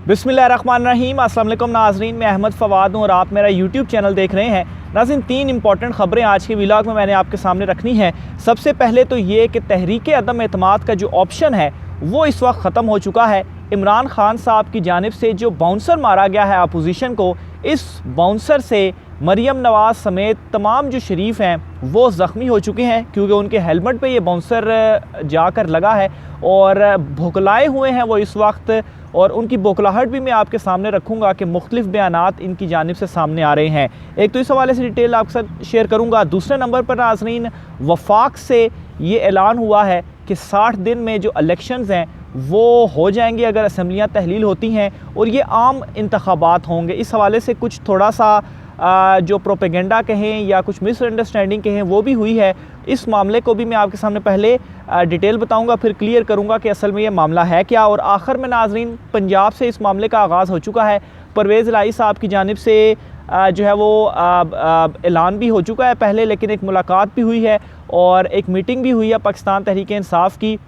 बिस्मिल्लाहिर्रहमानिर्रहीम। अस्सलाम वालेकुम नाज़रीन, मैं अहमद फ़वाद हूँ और आप मेरा यूट्यूब चैनल देख रहे हैं। नाज़रीन, 3 इंपॉर्टेंट ख़बरें आज के व्लॉग में मैंने आपके सामने रखनी है। सबसे पहले तो ये कि तहरीक अदम एतमाद का जो ऑप्शन है वो इस वक्त ख़त्म हो चुका है। इमरान खान साहब की जानिब से जो बाउंसर मारा गया है अपोजिशन को, इस बाउंसर से मरियम नवाज़ समेत तमाम जो शरीफ हैं वो ज़ख्मी हो चुके हैं, क्योंकि उनके हेलमेट पे ये बाउंसर जाकर लगा है और भुखलाए हुए हैं वो इस वक्त। और उनकी बौखलाहट भी मैं आपके सामने रखूँगा कि मुख्तलिफ़ बयानात इनकी जानिब से सामने आ रहे हैं। एक तो इस हवाले से डिटेल आपके साथ शेयर करूँगा। दूसरे नंबर पर नाज़रीन, वफाक से ये ऐलान हुआ है कि 60 दिन में जो इलेक्शंस हैं वो हो जाएंगे अगर असम्बलियाँ तहलील होती हैं और ये आम इंतखाबात होंगे। इस हवाले से कुछ थोड़ा सा जो प्रोपेगेंडा कहें या कुछ मिसअंडरस्टैंडिंग कहें वो भी हुई है। इस मामले को भी मैं आपके सामने पहले डिटेल बताऊंगा, फिर क्लियर करूंगा कि असल में ये मामला है क्या। और आखिर में नाज़रीन, पंजाब से इस मामले का आगाज़ हो चुका है। परवेज़ इलाही साहब की जानिब से जो है वो ऐलान भी हो चुका है पहले, लेकिन एक मुलाकात भी हुई है और एक मीटिंग भी हुई है पाकिस्तान तहरीक इंसाफ की।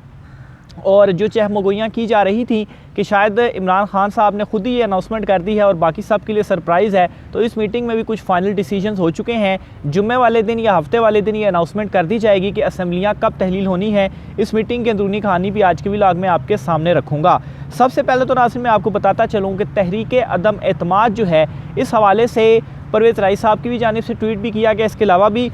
और जो चहमगोइयाँ की जा रही थी कि शायद इमरान खान साहब ने खुद ही ये अनाउंसमेंट कर दी है और बाकी सब के लिए सरप्राइज़ है, तो इस मीटिंग में भी कुछ फाइनल डिसीजंस हो चुके हैं। जुम्मे वाले दिन या हफ्ते वाले दिन ये अनाउंसमेंट कर दी जाएगी कि असम्बलियाँ कब तहलील होनी है। इस मीटिंग की अंदरूनी कहानी भी आज के व्लॉग में आपके सामने रखूँगा। सबसे पहले तो नाज़रीन मैं आपको बताता चलूँ कि तहरीक अदम एतमाद जो है, इस हवाले से परवेज़ इलाही साहब की भी जानिब से ट्वीट भी किया गया। इसके अलावा भी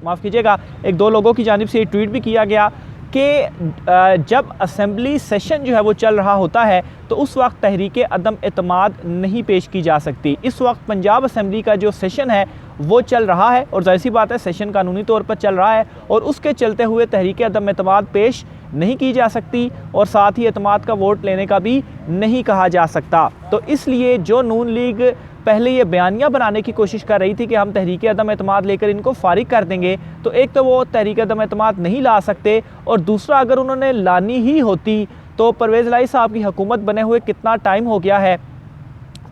माफ़ कीजिएगा, 1-2 लोगों की जानिब से ट्वीट भी किया गया कि जब असेंबली सेशन जो है वो चल रहा होता है तो उस वक्त तहरीक अदम एतमाद नहीं पेश की जा सकती। इस वक्त पंजाब असेंबली का जो सेशन है वो चल रहा है और ज़ाहिर सी बात है सेशन कानूनी तौर पर चल रहा है और उसके चलते हुए तहरीक अदम एतमाद पेश नहीं की जा सकती और साथ ही एतमाद का वोट लेने का भी नहीं कहा जा सकता। तो इसलिए जो नून लीग पहले ये बयानिया बनाने की कोशिश कर रही थी कि हम तहरीक अदम एतमाद लेकर इनको फारिग कर देंगे, तो एक तो वो तहरीक अदम एतमाद नहीं ला सकते और दूसरा अगर उन्होंने लानी ही होती तो परवेज़ इलाही साहब की हुकूमत बने हुए कितना टाइम हो गया है,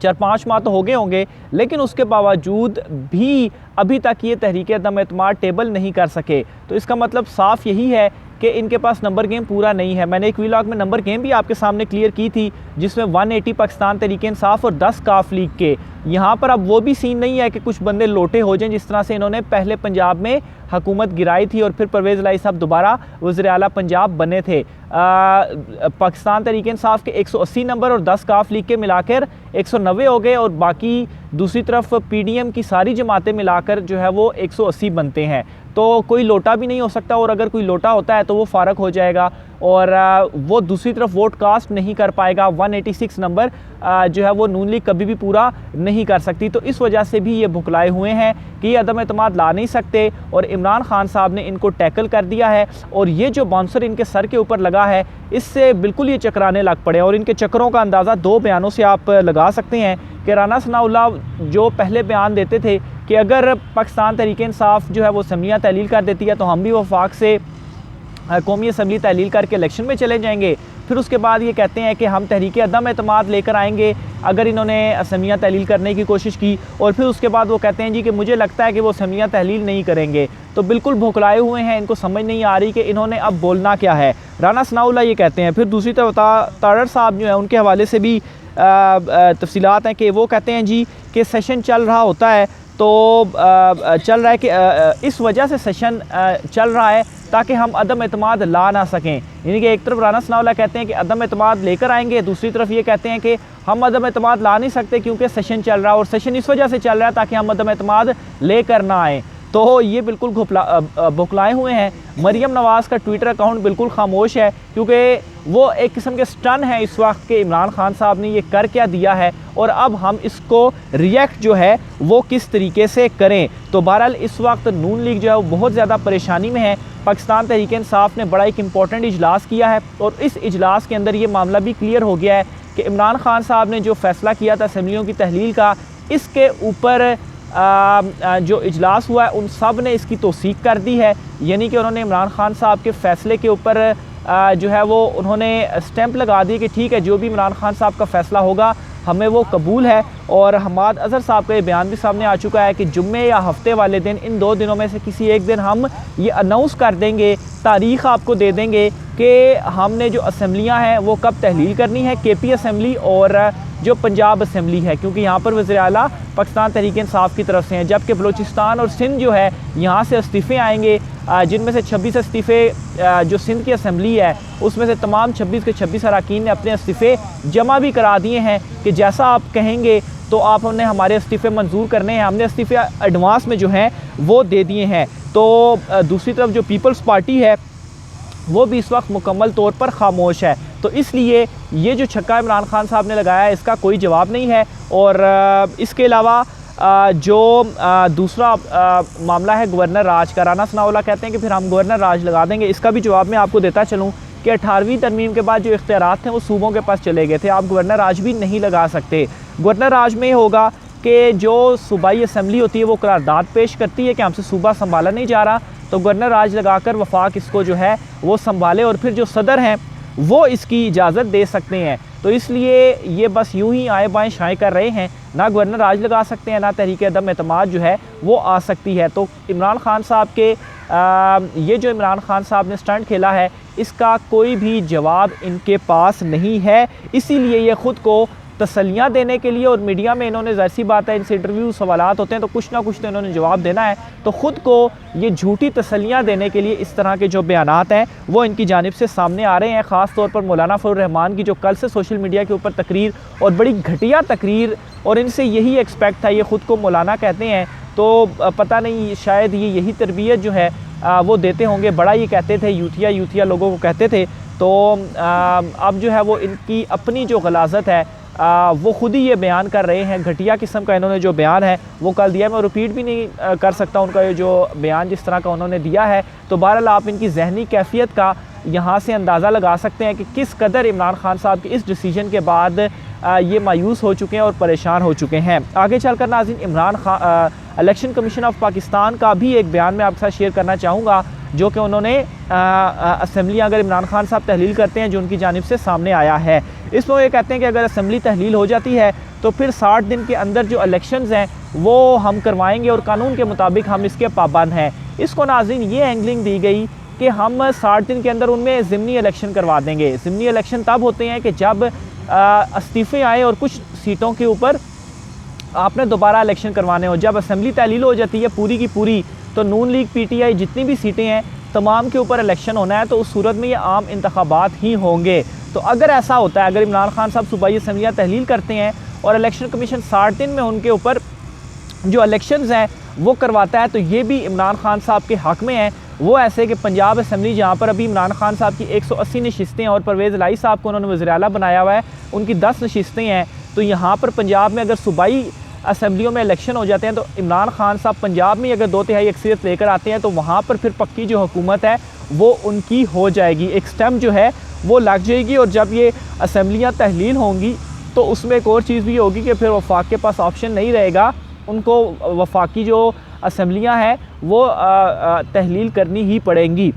4-5 माह तो हो गए होंगे, लेकिन उसके बावजूद भी अभी तक ये तहरीक अदम एतमाद टेबल नहीं कर सके। तो इसका मतलब साफ़ यही है कि इनके पास नंबर गेम पूरा नहीं है। मैंने एक व्लॉग में नंबर गेम भी आपके सामने क्लियर की थी जिसमें 180 पाकिस्तान तहरीक इंसाफ और 10 काफ लीग के। यहाँ पर अब वो भी सीन नहीं है कि कुछ बंदे लोटे हो जाएं जिस तरह से इन्होंने पहले पंजाब में हुकूमत गिराई थी और फिर परवेज़ इलाही साहब दोबारा वज़ीर आला पंजाब बने थे। पाकिस्तान तहरीक इंसाफ के 180 नंबर और 10 काफ लीग के मिलाकर 190 हो गए और बाकी दूसरी तरफ PDM की सारी जमातें मिलाकर जो है वो 180 बनते हैं। तो कोई लोटा भी नहीं हो सकता और अगर कोई लोटा होता है तो वो फारग हो जाएगा और वो दूसरी तरफ वोट कास्ट नहीं कर पाएगा। 186 नंबर जो है वो नून लीग कभी भी पूरा नहीं कर सकती। तो इस वजह से भी ये भुखलाए हुए हैं कि ये अदम एतमाद ला नहीं सकते और इमरान खान साहब ने इनको टैकल कर दिया है और ये जो बाउंसर इनके सर के ऊपर लगा है इससे बिल्कुल ये चकराने लग पड़े। और इनके चक्रों का अंदाज़ा 2 बयानों से आप लगा सकते हैं कि राना सनाउल्लाह जो पहले बयान देते थे कि अगर पाकिस्तान तहरीक इंसाफ जो है वो असम्बलियाँ तहलील कर देती है तो हम भी वफाक से कौमी असम्बली तहलील करके इलेक्शन में चले जाएंगे। फिर उसके बाद ये कहते हैं कि हम तहरीक अदम एतमाद लेकर आएंगे अगर इन्होंने असम्बलियाँ तहलील करने की कोशिश की, और फिर उसके बाद वो कहते हैं जी कि मुझे लगता है कि वो असम्बलियाँ तहलील नहीं करेंगे। तो बिल्कुल भुखलाए हुए हैं, इनको समझ नहीं आ रही कि इन्होंने अब बोलना क्या है। राना सनाउल्लाह ये कहते हैं। फिर दूसरी तरफ तारड़ साहब जो है उनके हवाले से भी तफसीलात हैं कि वो कहते हैं जी कि सेशन चल रहा होता है तो चल रहा है कि इस वजह से सेशन चल रहा है ताकि हम अदम एतमाद ला ना सकें। यानी कि एक तरफ राना सनाउल्लाह कहते हैं कि अदम एतमाद लेकर आएंगे, दूसरी तरफ ये कहते हैं कि हम अदम एतमाद ला नहीं सकते क्योंकि सेशन चल रहा है और सेशन इस वजह से चल रहा है ताकि हम अदम एतमाद लेकर ना आएँ। तो ये बिल्कुल भुखलाए हुए हैं। मरियम नवाज़ का ट्विटर अकाउंट बिल्कुल खामोश है क्योंकि वो एक किस्म के स्टन है इस वक्त के इमरान खान साहब ने ये कर क्या दिया है और अब हम इसको रिएक्ट जो है वो किस तरीके से करें। तो बहरहाल इस वक्त नून लीग जो है वो बहुत ज़्यादा परेशानी में है। पाकिस्तान तहरीक इंसाफ ने बड़ा एक इम्पॉर्टेंट इजलास किया है और इस इजलास के अंदर ये मामला भी क्लियर हो गया है कि इमरान खान साहब ने जो फ़ैसला किया था असम्बलियों की तहलील का, इसके ऊपर जो इजलास हुआ है उन सब ने इसकी तौसीक कर दी है। यानी कि उन्होंने इमरान खान साहब के फ़ैसले के ऊपर जो है वो उन्होंने स्टैंप लगा दी कि ठीक है जो भी इमरान खान साहब का फ़ैसला होगा हमें वो कबूल है। और हमाद अज़हर साहब का ये बयान भी सामने आ चुका है कि जुम्मे या हफ्ते वाले दिन, इन 2 दिनों में से किसी एक दिन हम ये अनाउंस कर देंगे, तारीख़ आपको दे देंगे कि हमने जो असम्बलियाँ हैं वो कब तहलील करनी है, KP असम्बली और जो पंजाब असम्बली है, क्योंकि यहाँ पर वज़ीर आला पाकिस्तान तहरीक इंसाफ की तरफ से हैं, जबकि बलूचिस्तान और सिंध जो है यहाँ से इस्तीफ़े आएंगे, जिनमें से 26 इस्तीफ़े जो सिंध की असम्बली है उसमें से तमाम 26 के 26 अरकान ने अपने इस्तीफ़े जमा भी करा दिए हैं कि जैसा आप कहेंगे तो आप हमने हमारे इस्तीफ़े मंजूर करने हैं। हमने इस्तीफ़े एडवांस में जो हैं वो दे दिए हैं। तो दूसरी तरफ जो पीपल्स पार्टी है वो भी इस वक्त मुकम्मल तौर पर खामोश है। तो इसलिए ये जो छक्का इमरान खान साहब ने लगाया है इसका कोई जवाब नहीं है। और इसके अलावा जो दूसरा मामला है गवर्नर राज का, राना सनाउल्लाह कहते हैं कि फिर हम गवर्नर राज लगा देंगे। इसका भी जवाब मैं आपको देता चलूँ कि 18वीं तरमीम के बाद जो इख्तियारात थे वो सूबों के पास चले गए थे, आप गवर्नर राज भी नहीं लगा सकते। गवर्नर राज में होगा कि जो सूबाई असम्बली होती है वो करारदाद पेश करती है कि हमसे सूबा संभाला नहीं जा रहा, तो गवर्नर राज लगाकर वफाक इसको जो है वो संभाले और फिर जो सदर हैं वो इसकी इजाज़त दे सकते हैं। तो इसलिए ये बस यूं ही आए बाएं शाएं कर रहे हैं, ना गवर्नर राज लगा सकते हैं, ना तहरीक अदम एतमाद जो है वो आ सकती है। तो इमरान खान साहब के ये जो इमरान खान साहब ने स्टंट खेला है इसका कोई भी जवाब इनके पास नहीं है। इसीलिए ये ख़ुद को तसल्लियाँ देने के लिए, और मीडिया में इन्होंने ज़ाहिर सी बात है इनसे इंटरव्यू सवालात होते हैं तो कुछ ना कुछ तो इन्होंने जवाब देना है, तो ख़ुद को ये झूठी तसल्लियाँ देने के लिए इस तरह के जो बयानात हैं वो इनकी जानिब से सामने आ रहे हैं। ख़ास तौर पर मौलाना फजल रहमान की जो कल से सोशल मीडिया के ऊपर तकरीर, और बड़ी घटिया तकरीर, और इनसे यही एक्सपेक्ट था, ये ख़ुद को मौलाना कहते हैं तो पता नहीं शायद ये यही तरबियत जो है वो देते होंगे। बड़ा ये कहते थे, यूथिया यूथिया लोगों को कहते थे। तो अब जो है वो इनकी अपनी जो गलाजत है वो ख़ुद ही ये बयान कर रहे हैं। घटिया किस्म का इन्होंने जो बयान है वो कल दिया, मैं रिपीट भी नहीं कर सकता उनका ये जो बयान जिस तरह का उन्होंने दिया है। तो बहरहाल आप इनकी जहनी कैफियत का यहाँ से अंदाज़ा लगा सकते हैं कि किस कदर इमरान खान साहब के इस डिसीजन के बाद ये मायूस हो चुके हैं और परेशान हो चुके हैं। आगे चलकर नाज़रीन, Imran Khan election commission of Pakistan का भी एक बयान मैं आपके साथ शेयर करना चाहूँगा, जो कि उन्होंने असम्बलियाँ अगर इमरान खान साहब तहलील करते हैं जो उनकी जानिब से सामने आया है। इसमें ये कहते हैं कि अगर असम्बली तहलील हो जाती है तो फिर 60 दिन के अंदर जो इलेक्शंस हैं वो हम करवाएंगे और कानून के मुताबिक हम इसके पाबंद हैं। इसको नाज़रीन ये एंगलिंग दी गई कि हम 60 दिन के अंदर उनमें ज़िमनी इलेक्शन करवा देंगे। ज़िमनी इलेक्शन तब होते हैं कि जब इस्तीफ़े आए और कुछ सीटों के ऊपर आपने दोबारा इलेक्शन करवाने हो। जब असम्बली तहलील हो जाती है पूरी की पूरी, तो नून लीग PTI जितनी भी सीटें हैं तमाम के ऊपर इलेक्शन होना है, तो उस सूरत में ये आम इंतखाबात ही होंगे। तो अगर ऐसा होता है, अगर इमरान खान साहब सूबाई असम्बलियाँ तहलील करते हैं और इलेक्शन कमीशन 60 दिन में उनके ऊपर जो इलेक्शंस हैं वो करवाता है, तो ये भी इमरान खान साहब के हक़ में है। वो ऐसे कि पंजाब असम्बली जहाँ पर अभी इमरान खान साहब की 180 नशिस्तें और परवेज़ इलाही साहब को उन्होंने वज़ीर आला बनाया हुआ है, उनकी 10 नशिस्तें हैं। तो यहाँ पर पंजाब में अगर सूबाई असम्बलियों में इलेक्शन हो जाते हैं तो इमरान खान साहब पंजाब में अगर 2/3 अक्सरियत लेकर आते हैं तो वहाँ पर फिर पक्की जो हुकूमत है वो उनकी हो जाएगी, एक स्टैम्प जो है वो लग जाएगी। और जब ये असम्बलियाँ तहलील होंगी तो उसमें एक और चीज़ भी होगी कि फिर वफाक के पास ऑप्शन नहीं रहेगा, उनको वफाकी जो असम्बलियाँ हैं वो तहलील करनी ही पड़ेंगी।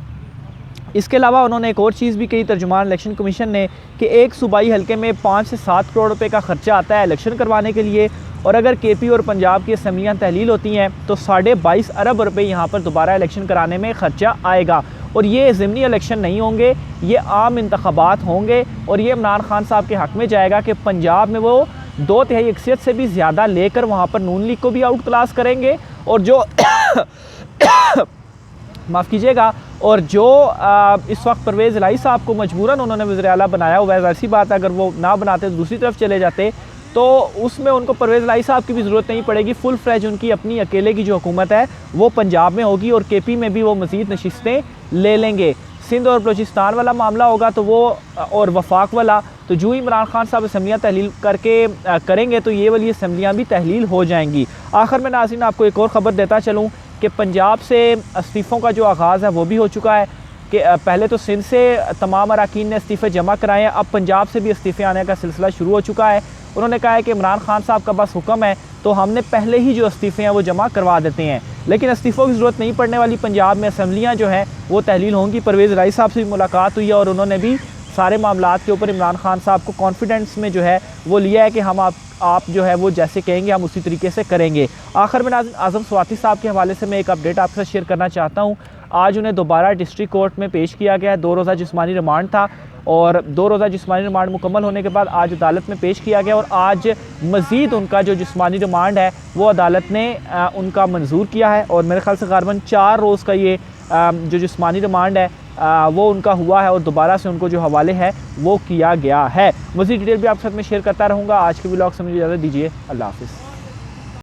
इसके अलावा उन्होंने एक और चीज़ भी कही तर्जुमान इलेक्शन कमीशन ने कि एक सूबाई हल्के में 5 से 7 करोड़ रुपए का खर्चा आता है इलेक्शन करवाने के लिए, और अगर KP और पंजाब की असम्बलियाँ तहलील होती हैं तो 22.5 अरब रुपए यहाँ पर दोबारा इलेक्शन कराने में ख़र्चा आएगा। और ये ज़िमनी इलेक्शन नहीं होंगे, ये आम इंतखाबात होंगे, और ये इमरान खान साहब के हक़ में जाएगा कि पंजाब में वो 2/3 अक्सरियत से भी ज़्यादा लेकर वहाँ पर नून लीग को भी आउट क्लास करेंगे, और जो माफ़ कीजिएगा, और जो इस वक्त परवेज़ इलाही साहब को मजबूरन उन्होंने वज़ीर आला बनाया हुआ है, ऐसी बात है अगर वो ना बनाते तो दूसरी तरफ चले जाते तो उसमें उनको परवेज़ इलाही साहब की भी ज़रूरत नहीं पड़ेगी। फुल फ्लेज उनकी अपनी अकेले की जो हुकूमत है वो पंजाब में होगी, और KP में भी वो मज़ीद नशिस्तें ले लेंगे। सिंध और बलूचिस्तान वाला मामला होगा तो वो, और वफाक वाला, तो जो इमरान खान साहब असम्बलियाँ तहलील करके करेंगे तो ये वाली असम्बलियाँ भी तहलील हो जाएंगी। आखिर में नाज़रीन आपको एक और ख़बर देता चलूँ कि पंजाब से इस्तीफ़ों का जो आगाज़ है वो भी हो चुका है कि पहले तो सिंध से तमाम अरकान ने इस्तीफ़े जमा कराए हैं, अब पंजाब से भी इस्तीफ़े आने का सिलसिला शुरू हो चुका है। उन्होंने कहा है कि इमरान खान साहब का बस हुक्म है तो हमने पहले ही जो इस्तीफ़े हैं वो जमा करवा देते हैं, लेकिन इस्तीफ़ों की ज़रूरत नहीं पड़ने वाली। पंजाब में असम्बलियाँ जो हैं वो तहलील होंगी। परवेज़ इलाही साहब से भी मुलाकात हुई है और उन्होंने भी सारे मामलात के ऊपर इमरान खान साहब को कॉन्फिडेंस में जो है वो लिया है कि हम आप जो है वो जैसे कहेंगे हम उसी तरीके से करेंगे। आखिर में आज़म स्वाति साहब के हवाले से मैं एक अपडेट आपके साथ शेयर करना चाहता हूँ। आज उन्हें दोबारा डिस्ट्रिक्ट कोर्ट में पेश किया गया है। 2 रोज़ा जिस्मानी रिमांड था और 2 रोज़ा जिस्मानी रिमांड मुकम्मल होने के बाद आज अदालत में पेश किया गया और आज मज़ीद उनका जो जिस्मानी रिमांड है वो अदालत ने उनका मंजूर किया है और मेरे ख्याल से ग़ालिबन 4 रोज़ का ये जो जिस्मानी रिमांड है वो उनका हुआ है और दोबारा से उनको जो हवाले है वो किया गया है। मज़ीद डिटेल भी आपके साथ में शेयर करता रहूँगा। आज के व्लॉग से मुझे इजाज़त दीजिए। अल्लाह हाफ़िज़।